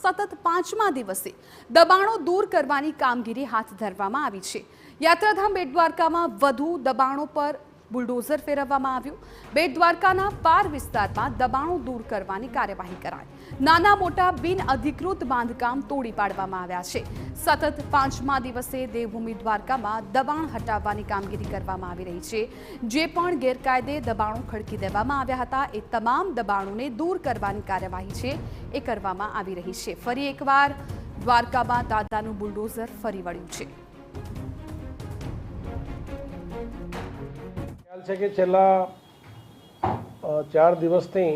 સતત 5મા દિવસે દબાણો દૂર કરવાની કામગીરી હાથ ધરવામાં આવી છે। યાત્રાધામ બેટ દ્વારકામાં વધુ દબાણો પર બુલડોઝર ફેરવવામાં આવ્યું। બેટ દ્વારકાના પાર વિસ્તારમાં દબાણો દૂર કરવાની કાર્યવાહી કરાઈ। નાના મોટા બિન અધિકૃત બાંધકામ તોડી પાડવામાં આવ્યા છે। સતત 5મા દિવસે દેવભૂમિ દ્વારકામાં દબાણ હટાવવાની કામગીરી કરવામાં આવી રહી છે। જે પણ ગેરકાયદે દબાણો ખડકી દેવામાં આવ્યા હતા એ તમામ દબાણોને દૂર કરવાની કાર્યવાહી છે એ કરવામાં આવી રહી છે। ફરી એકવાર દ્વારકામાં દાદાનું બુલડોઝર ફરી વળ્યું છે। ખ્યાલ છે કે છેલ્લા 4 દિવસથી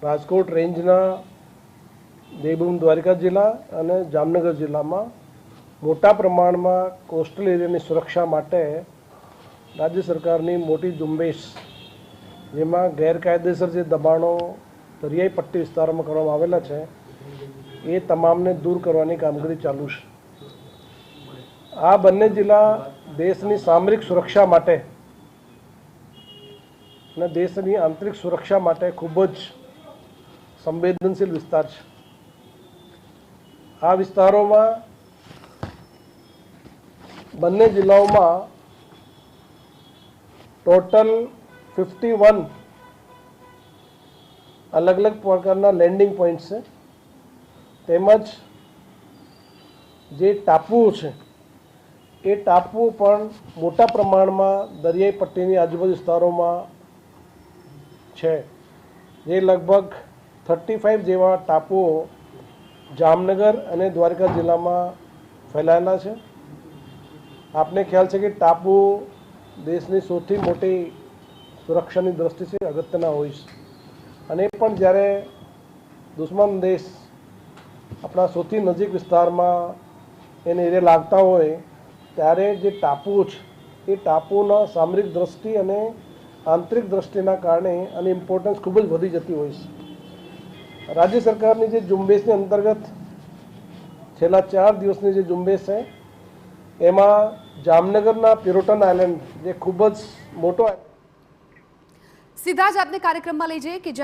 રાજકોટ રેન્જના દેવભૂમિ દ્વારકા જિલ્લા અને જામનગર જિલ્લામાં મોટા પ્રમાણમાં કોસ્ટલ એરિયાની સુરક્ષા માટે રાજ્ય સરકારની મોટી ઝુંબેશ, જેમાં ગેરકાયદેસર જે દબાણો દરિયાઈ પટ્ટી વિસ્તારોમાં કરવામાં આવેલા છે એ તમામને દૂર કરવાની કામગીરી ચાલુ છે। આ બંને જિલ્લા દેશની સામરિક સુરક્ષા માટે અને દેશની આંતરિક સુરક્ષા માટે ખૂબ જ સંવેદનશીલ વિસ્તાર છે। આ વિસ્તારોમાં બંને જિલ્લાઓમાં ટોટલ 51 અલગ અલગ પ્રકારના લેન્ડિંગ પોઈન્ટ છે, તેમજ જે ટાપુઓ છે એ ટાપુઓ પણ મોટા પ્રમાણમાં દરિયાઈ પટ્ટીની આજુબાજુ વિસ્તારોમાં છે, જે લગભગ 35 જેવા ટાપુઓ જામનગર અને દ્વારકા જિલ્લામાં ફેલાયેલા છે। આપને ખ્યાલ છે કે ટાપુ દેશની સૌથી મોટી સુરક્ષાની દ્રષ્ટિથી અગત્યના હોય છે, અને પણ જ્યારે દુશ્મન દેશ આપણા સૌથી નજીક વિસ્તારમાં એને એરિયા લાગતા હોય ત્યારે જે ટાપુઓ છે એ ટાપુના સામરિક દ્રષ્ટિ અને આંતરિક દ્રષ્ટિના કારણે આની ઇમ્પોર્ટન્સ ખૂબ જ વધી જતી હોય છે। રાજ્ય સરકારની જે ઝુંબેશની અંતર્ગત છેલ્લા 4 દિવસની જે ઝુંબેશ છે એમાં જામનગરના પિરોટન આઇલેન્ડ જે ખૂબ જ મોટો સીધા જ આપને કાર્યક્રમમાં લઈ જઈએ કે